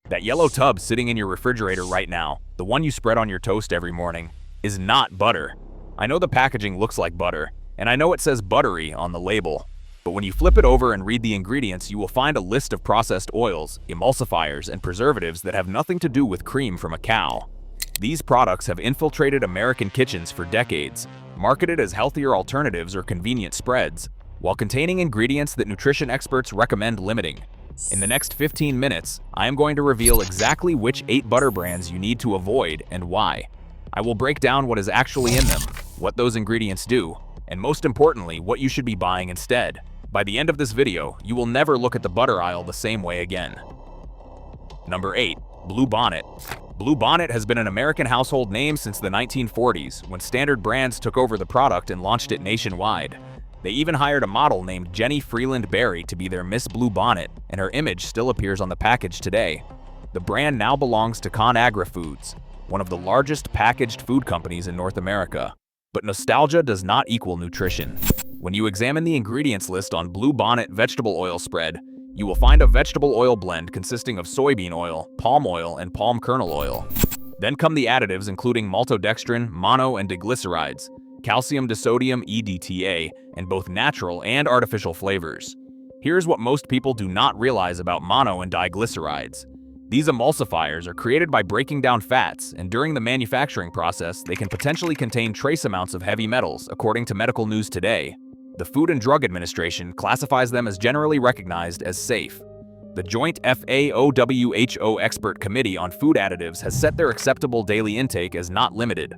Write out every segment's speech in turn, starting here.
That yellow tub sitting in your refrigerator right now, the one you spread on your toast every morning, is not butter. I know the packaging looks like butter, and I know it says buttery on the label. But when you flip it over and read the ingredients, you will find a list of processed oils, emulsifiers, and preservatives that have nothing to do with cream from a cow. These products have infiltrated American kitchens for decades, marketed as healthier alternatives or convenient spreads, while containing ingredients that nutrition experts recommend limiting. In the next 15 minutes, I am going to reveal exactly which 8 butter brands you need to avoid and why. I will break down what is actually in them, what those ingredients do, and most importantly, what you should be buying instead. By the end of this video, you will never look at the butter aisle the same way again. Number 8. Blue Bonnet. Blue Bonnet has been an American household name since the 1940s, when Standard Brands took over the product and launched it nationwide. They even hired a model named Jenny Freeland Berry to be their Miss Blue Bonnet, and her image still appears on the package today. The brand now belongs to Conagra Foods, one of the largest packaged food companies in North America. But nostalgia does not equal nutrition. When you examine the ingredients list on Blue Bonnet vegetable oil spread, you will find a vegetable oil blend consisting of soybean oil, palm oil, and palm kernel oil. Then come the additives including maltodextrin, mono, and diglycerides, calcium disodium EDTA, and both natural and artificial flavors. Here's what most people do not realize about mono and diglycerides. These emulsifiers are created by breaking down fats, and during the manufacturing process, they can potentially contain trace amounts of heavy metals, according to Medical News Today. The Food and Drug Administration classifies them as generally recognized as safe. The joint FAO-WHO Expert Committee on Food Additives has set their acceptable daily intake as not limited.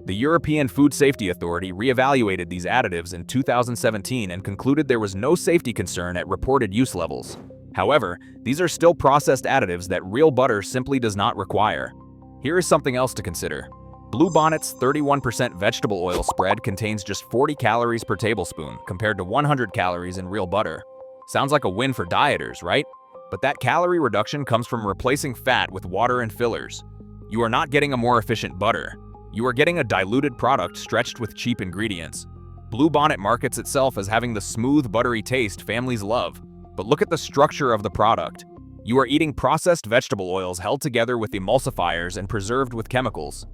The European Food Safety Authority re-evaluated these additives in 2017 and concluded there was no safety concern at reported use levels. However, these are still processed additives that real butter simply does not require. Here is something else to consider. Blue Bonnet's 31% vegetable oil spread contains just 40 calories per tablespoon compared to 100 calories in real butter. Sounds like a win for dieters, right? But that calorie reduction comes from replacing fat with water and fillers. You are not getting a more efficient butter. You are getting a diluted product stretched with cheap ingredients. Blue Bonnet markets itself as having the smooth, buttery taste families love. But look at the structure of the product. You are eating processed vegetable oils held together with emulsifiers and preserved with chemicals.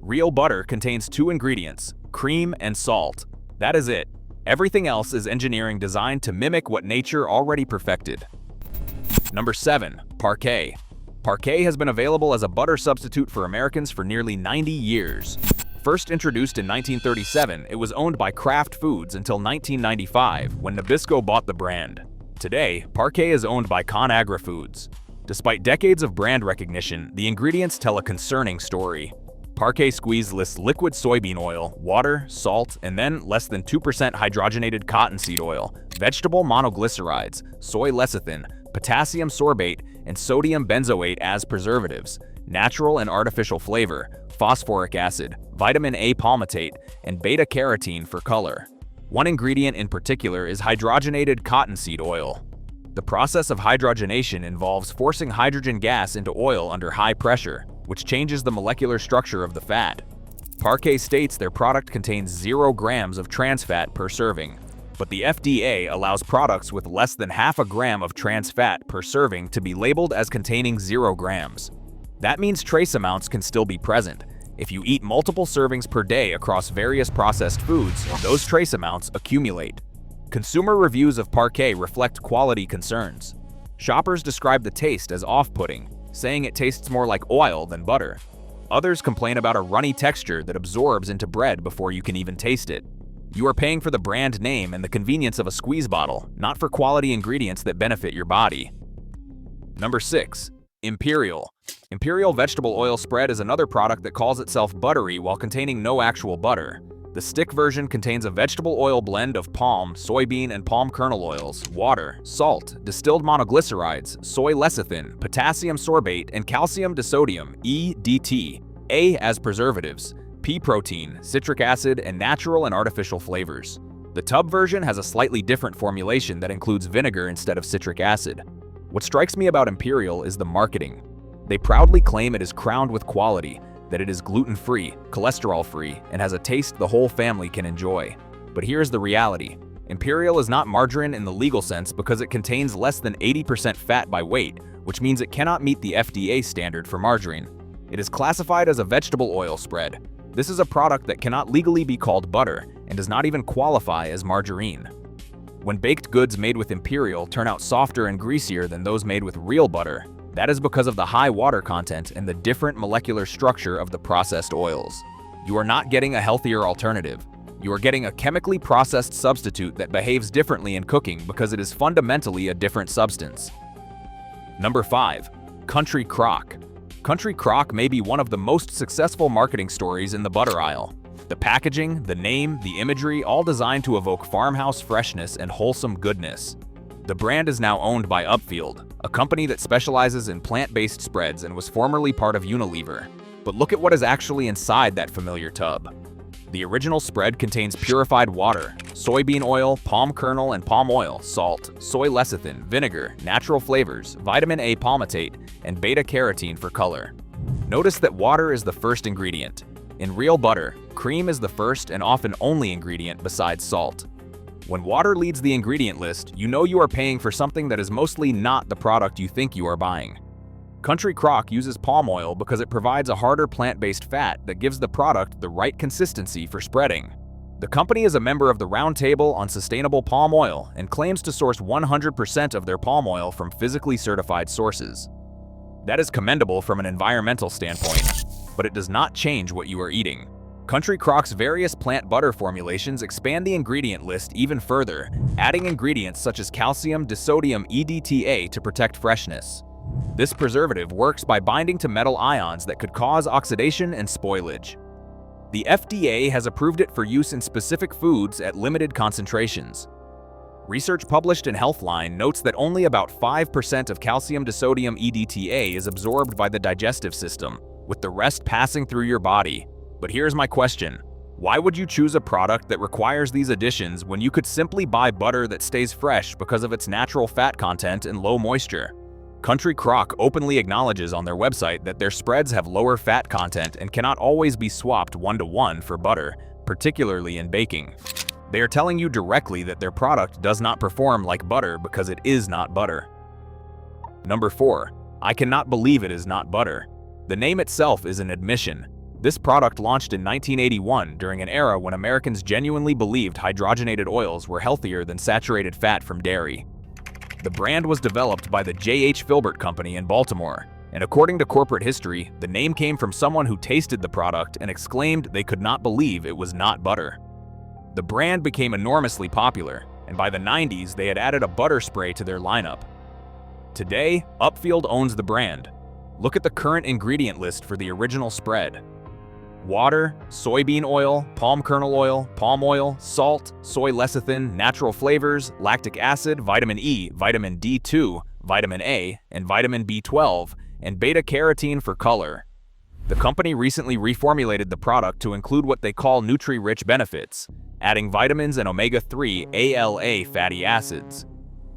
Real butter contains 2 ingredients, cream and salt. That is it. Everything else is engineering designed to mimic what nature already perfected. Number 7. Parkay. Parkay has been available as a butter substitute for Americans for nearly 90 years. First introduced in 1937, it was owned by Kraft Foods until 1995, when Nabisco bought the brand. Today, Parkay is owned by Conagra Foods. Despite decades of brand recognition, the ingredients tell a concerning story. Parkay Squeeze lists liquid soybean oil, water, salt, and then less than 2% hydrogenated cottonseed oil, vegetable monoglycerides, soy lecithin, potassium sorbate, and sodium benzoate as preservatives, natural and artificial flavor, phosphoric acid, vitamin A palmitate, and beta-carotene for color. One ingredient in particular is hydrogenated cottonseed oil. The process of hydrogenation involves forcing hydrogen gas into oil under high pressure, which changes the molecular structure of the fat. Parkay states their product contains 0 grams of trans fat per serving, but the FDA allows products with less than half a gram of trans fat per serving to be labeled as containing 0 grams. That means trace amounts can still be present. If you eat multiple servings per day across various processed foods, those trace amounts accumulate. Consumer reviews of Parkay reflect quality concerns. Shoppers describe the taste as off-putting, saying it tastes more like oil than butter. Others complain about a runny texture that absorbs into bread before you can even taste it. You are paying for the brand name and the convenience of a squeeze bottle, not for quality ingredients that benefit your body. Number 6. Imperial. Imperial vegetable oil spread is another product that calls itself buttery while containing no actual butter. The stick version contains a vegetable oil blend of palm, soybean, and palm kernel oils, water, salt, distilled monoglycerides, soy lecithin, potassium sorbate, and calcium disodium EDTA as preservatives, pea protein, citric acid, and natural and artificial flavors. The tub version has a slightly different formulation that includes vinegar instead of citric acid. What strikes me about Imperial is the marketing. They proudly claim it is crowned with quality, that it is gluten-free, cholesterol-free, and has a taste the whole family can enjoy. But here's the reality. Imperial is not margarine in the legal sense because it contains less than 80% fat by weight, which means it cannot meet the FDA standard for margarine. It is classified as a vegetable oil spread. This is a product that cannot legally be called butter and does not even qualify as margarine. When baked goods made with Imperial turn out softer and greasier than those made with real butter, that is because of the high water content and the different molecular structure of the processed oils. You are not getting a healthier alternative. You are getting a chemically processed substitute that behaves differently in cooking because it is fundamentally a different substance. Number 5. Country Crock. Country Crock may be one of the most successful marketing stories in the butter aisle. The packaging, the name, the imagery, all designed to evoke farmhouse freshness and wholesome goodness. The brand is now owned by Upfield, a company that specializes in plant-based spreads and was formerly part of Unilever. But look at what is actually inside that familiar tub. The original spread contains purified water, soybean oil, palm kernel and palm oil, salt, soy lecithin, vinegar, natural flavors, vitamin A palmitate, and beta-carotene for color. Notice that water is the first ingredient. In real butter, cream is the first and often only ingredient besides salt. When water leads the ingredient list, you know you are paying for something that is mostly not the product you think you are buying. Country Crock uses palm oil because it provides a harder plant-based fat that gives the product the right consistency for spreading. The company is a member of the Round Table on Sustainable Palm Oil and claims to source 100% of their palm oil from physically certified sources. That is commendable from an environmental standpoint, but it does not change what you are eating. Country Crock's various plant butter formulations expand the ingredient list even further, adding ingredients such as calcium, disodium, EDTA to protect freshness. This preservative works by binding to metal ions that could cause oxidation and spoilage. The FDA has approved it for use in specific foods at limited concentrations. Research published in Healthline notes that only about 5% of calcium disodium EDTA is absorbed by the digestive system, with the rest passing through your body. But here's my question. Why would you choose a product that requires these additions when you could simply buy butter that stays fresh because of its natural fat content and low moisture? Country Crock openly acknowledges on their website that their spreads have lower fat content and cannot always be swapped one-to-one for butter, particularly in baking. They are telling you directly that their product does not perform like butter because it is not butter. Number 4. I cannot believe it is not butter. The name itself is an admission. This product launched in 1981 during an era when Americans genuinely believed hydrogenated oils were healthier than saturated fat from dairy. The brand was developed by the J.H. Filbert Company in Baltimore, and according to corporate history, the name came from someone who tasted the product and exclaimed they could not believe it was not butter. The brand became enormously popular, and by the 90s they had added a butter spray to their lineup. Today, Upfield owns the brand. Look at the current ingredient list for the original spread. Water, soybean oil, palm kernel oil, palm oil, salt, soy lecithin, natural flavors, lactic acid, vitamin E, vitamin D2, vitamin A, and vitamin B12, and beta-carotene for color. The company recently reformulated the product to include what they call nutri-rich benefits, adding vitamins and omega-3 ALA fatty acids.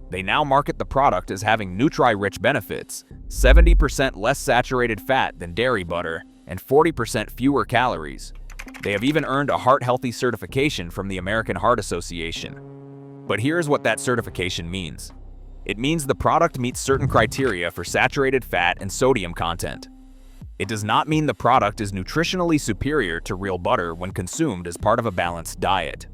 They now market the product as having nutri-rich benefits, 70% less saturated fat than dairy butter, and 40% fewer calories. They have even earned a heart-healthy certification from the American Heart Association. But here's what that certification means. It means the product meets certain criteria for saturated fat and sodium content. It does not mean the product is nutritionally superior to real butter when consumed as part of a balanced diet.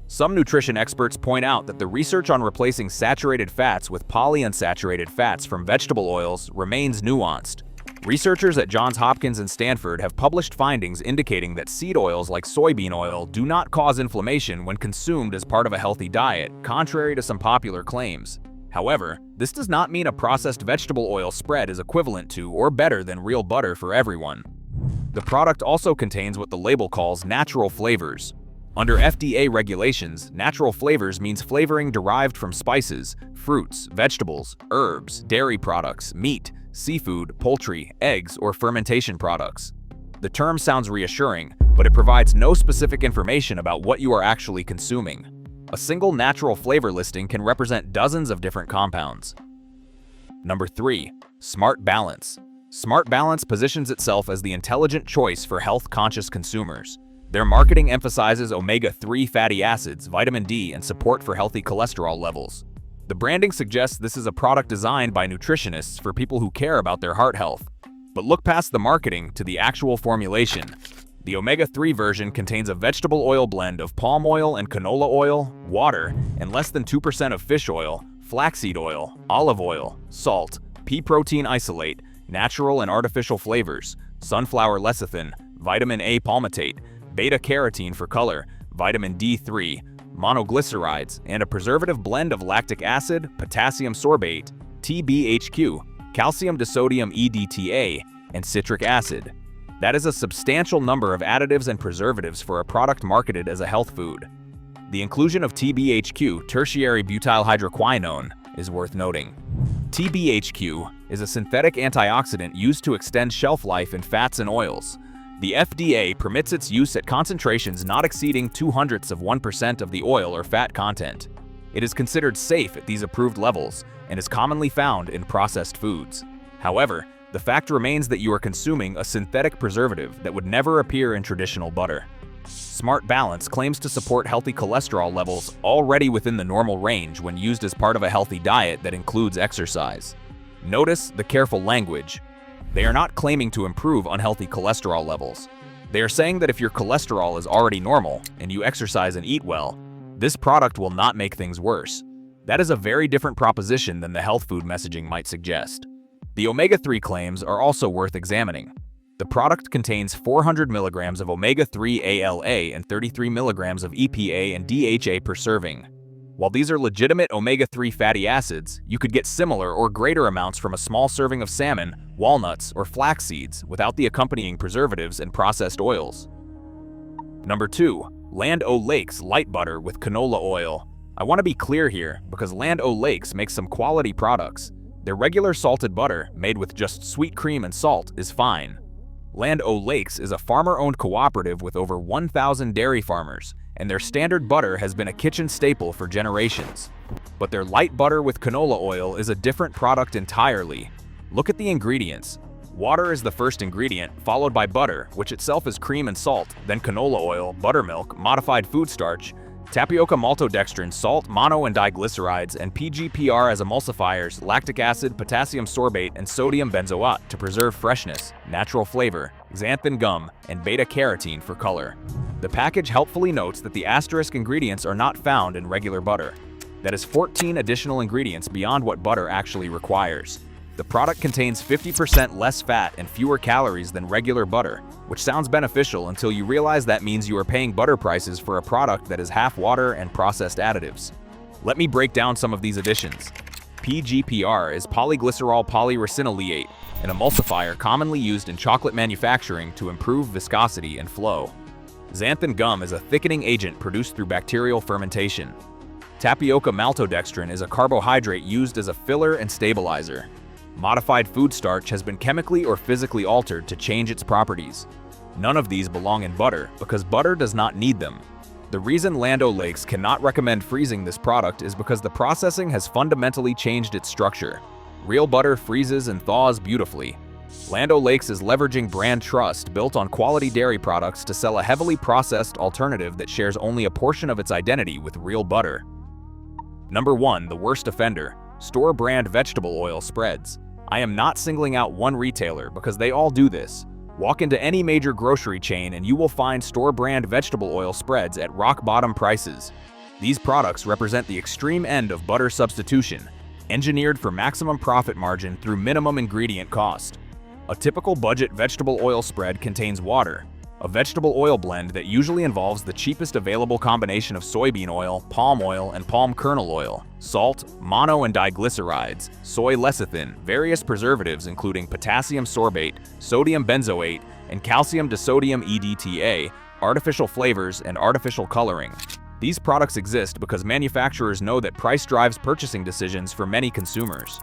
Some nutrition experts point out that the research on replacing saturated fats with polyunsaturated fats from vegetable oils remains nuanced. Researchers at Johns Hopkins and Stanford have published findings indicating that seed oils like soybean oil do not cause inflammation when consumed as part of a healthy diet, contrary to some popular claims. However, this does not mean a processed vegetable oil spread is equivalent to or better than real butter for everyone. The product also contains what the label calls natural flavors. Under FDA regulations, natural flavors means flavoring derived from spices, fruits, vegetables, herbs, dairy products, meat, seafood, poultry, eggs, or fermentation products. The term sounds reassuring, but it provides no specific information about what you are actually consuming. A single natural flavor listing can represent dozens of different compounds. Number 3. Smart Balance. Smart Balance positions itself as the intelligent choice for health-conscious consumers. Their marketing emphasizes omega-3 fatty acids, vitamin D, and support for healthy cholesterol levels. The branding suggests this is a product designed by nutritionists for people who care about their heart health. But look past the marketing to the actual formulation. The omega-3 version contains a vegetable oil blend of palm oil and canola oil, water, and less than 2% of fish oil, flaxseed oil, olive oil, salt, pea protein isolate, natural and artificial flavors, sunflower lecithin, vitamin A palmitate, beta-carotene for color, vitamin D3, monoglycerides, and a preservative blend of lactic acid, potassium sorbate, TBHQ, calcium disodium EDTA, and citric acid. That is a substantial number of additives and preservatives for a product marketed as a health food. The inclusion of TBHQ, tertiary butyl hydroquinone, is worth noting. TBHQ is a synthetic antioxidant used to extend shelf life in fats and oils. The FDA permits its use at concentrations not exceeding 0.02% of the oil or fat content. It is considered safe at these approved levels and is commonly found in processed foods. However, the fact remains that you are consuming a synthetic preservative that would never appear in traditional butter. Smart Balance claims to support healthy cholesterol levels already within the normal range when used as part of a healthy diet that includes exercise. Notice the careful language. They are not claiming to improve unhealthy cholesterol levels. They are saying that if your cholesterol is already normal and you exercise and eat well, this product will not make things worse. That is a very different proposition than the health food messaging might suggest. The omega-3 claims are also worth examining. The product contains 400 milligrams of omega-3 ALA and 33 milligrams of EPA and DHA per serving. While these are legitimate omega-3 fatty acids, you could get similar or greater amounts from a small serving of salmon, walnuts, or flax seeds without the accompanying preservatives and processed oils. Number 2. Land O'Lakes Light Butter with Canola Oil. I want to be clear here because Land O'Lakes makes some quality products. Their regular salted butter, made with just sweet cream and salt, is fine. Land O'Lakes is a farmer-owned cooperative with over 1,000 dairy farmers, and their standard butter has been a kitchen staple for generations. But their light butter with canola oil is a different product entirely. Look at the ingredients. Water is the first ingredient, followed by butter, which itself is cream and salt, then canola oil, buttermilk, modified food starch, tapioca maltodextrin, salt, mono and diglycerides, and PGPR as emulsifiers, lactic acid, potassium sorbate, and sodium benzoate to preserve freshness, natural flavor, xanthan gum, and beta-carotene for color. The package helpfully notes that the asterisk ingredients are not found in regular butter. That is 14 additional ingredients beyond what butter actually requires. The product contains 50% less fat and fewer calories than regular butter, which sounds beneficial until you realize that means you are paying butter prices for a product that is half water and processed additives. Let me break down some of these additions. PGPR is polyglycerol polyracinoleate, an emulsifier commonly used in chocolate manufacturing to improve viscosity and flow. Xanthan gum is a thickening agent produced through bacterial fermentation. Tapioca maltodextrin is a carbohydrate used as a filler and stabilizer. Modified food starch has been chemically or physically altered to change its properties. None of these belong in butter because butter does not need them. The reason Land O'Lakes cannot recommend freezing this product is because the processing has fundamentally changed its structure. Real butter freezes and thaws beautifully. Land O'Lakes is leveraging brand trust built on quality dairy products to sell a heavily processed alternative that shares only a portion of its identity with real butter. Number 1. The worst offender: store brand vegetable oil spreads. I am not singling out one retailer because they all do this. Walk into any major grocery chain and you will find store brand vegetable oil spreads at rock bottom prices. These products represent the extreme end of butter substitution, engineered for maximum profit margin through minimum ingredient cost. A typical budget vegetable oil spread contains water, a vegetable oil blend that usually involves the cheapest available combination of soybean oil, and palm kernel oil, salt, mono and diglycerides, soy lecithin, various preservatives including potassium sorbate, sodium benzoate, and calcium disodium EDTA, artificial flavors, and artificial coloring. These products exist because manufacturers know that price drives purchasing decisions for many consumers.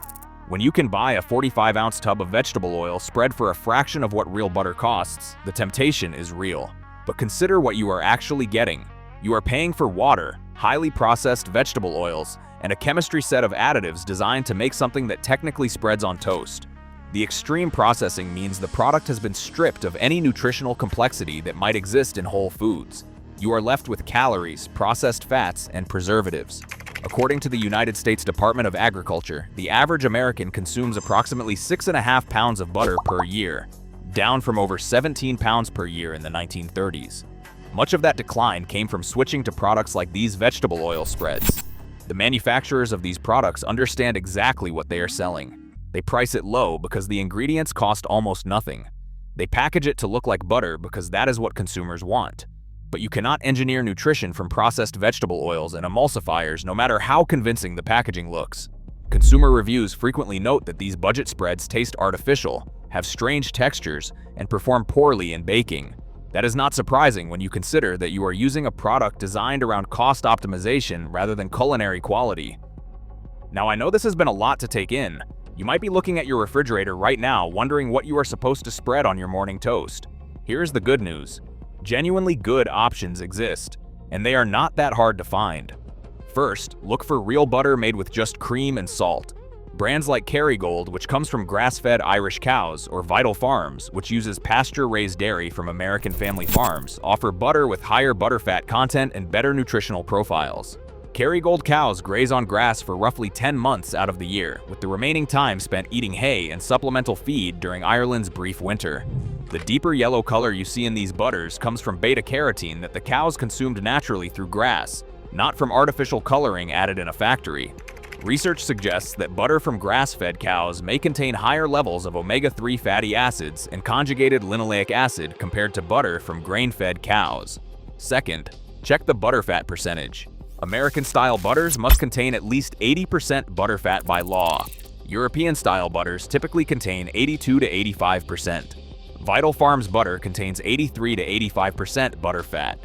When you can buy a 45-ounce tub of vegetable oil spread for a fraction of what real butter costs, the temptation is real. But consider what you are actually getting. You are paying for water, highly processed vegetable oils, and a chemistry set of additives designed to make something that technically spreads on toast. The extreme processing means the product has been stripped of any nutritional complexity that might exist in whole foods. You are left with calories, processed fats, and preservatives. According to the United States Department of Agriculture, the average American consumes approximately 6.5 pounds of butter per year, down from over 17 pounds per year in the 1930s. Much of that decline came from switching to products like these vegetable oil spreads. The manufacturers of these products understand exactly what they are selling. They price it low because the ingredients cost almost nothing. They package it to look like butter because that is what consumers want. But you cannot engineer nutrition from processed vegetable oils and emulsifiers no matter how convincing the packaging looks. Consumer reviews frequently note that these budget spreads taste artificial, have strange textures, and perform poorly in baking. That is not surprising when you consider that you are using a product designed around cost optimization rather than culinary quality. Now, I know this has been a lot to take in. You might be looking at your refrigerator right now wondering what you are supposed to spread on your morning toast. Here's the good news. Genuinely good options exist, and they are not that hard to find. First, look for real butter made with just cream and salt. Brands like Kerrygold, which comes from grass-fed Irish cows, or Vital Farms, which uses pasture-raised dairy from American family farms, offer butter with higher butterfat content and better nutritional profiles. Kerrygold cows graze on grass for roughly 10 months out of the year, with the remaining time spent eating hay and supplemental feed during Ireland's brief winter. The deeper yellow color you see in these butters comes from beta-carotene that the cows consumed naturally through grass, not from artificial coloring added in a factory. Research suggests that butter from grass-fed cows may contain higher levels of omega-3 fatty acids and conjugated linoleic acid compared to butter from grain-fed cows. Second, check the butterfat percentage. American-style butters must contain at least 80% butterfat by law. European-style butters typically contain 82 to 85%. Vital Farms butter contains 83 to 85% butterfat.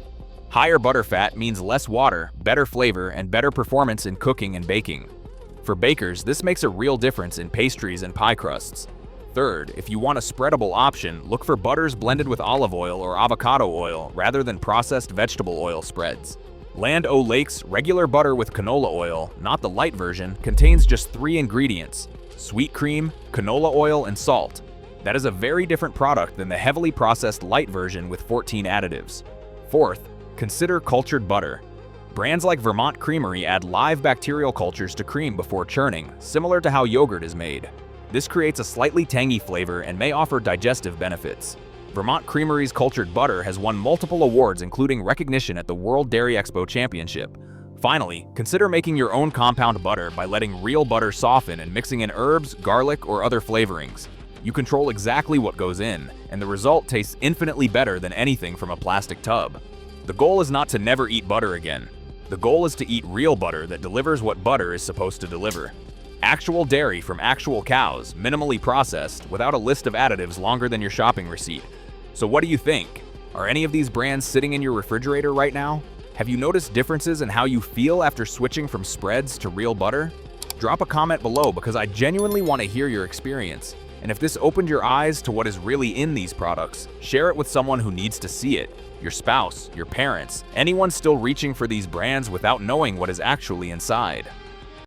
Higher butterfat means less water, better flavor, and better performance in cooking and baking. For bakers, this makes a real difference in pastries and pie crusts. Third, if you want a spreadable option, look for butters blended with olive oil or avocado oil rather than processed vegetable oil spreads. Land O'Lakes regular butter with canola oil, not the light version, contains just 3 ingredients: sweet cream, canola oil, and salt. That is a very different product than the heavily processed light version with 14 additives. Fourth, consider cultured butter. Brands like Vermont Creamery add live bacterial cultures to cream before churning, similar to how yogurt is made. This creates a slightly tangy flavor and may offer digestive benefits. Vermont Creamery's cultured butter has won multiple awards, including recognition at the World Dairy Expo Championship. Finally, consider making your own compound butter by letting real butter soften and mixing in herbs, garlic, or other flavorings. You control exactly what goes in, and the result tastes infinitely better than anything from a plastic tub. The goal is not to never eat butter again. The goal is to eat real butter that delivers what butter is supposed to deliver. Actual dairy from actual cows, minimally processed, without a list of additives longer than your shopping receipt. So what do you think? Are any of these brands sitting in your refrigerator right now? Have you noticed differences in how you feel after switching from spreads to real butter? Drop a comment below because I genuinely want to hear your experience. And if this opened your eyes to what is really in these products, share it with someone who needs to see it. Your spouse, your parents, anyone still reaching for these brands without knowing what is actually inside.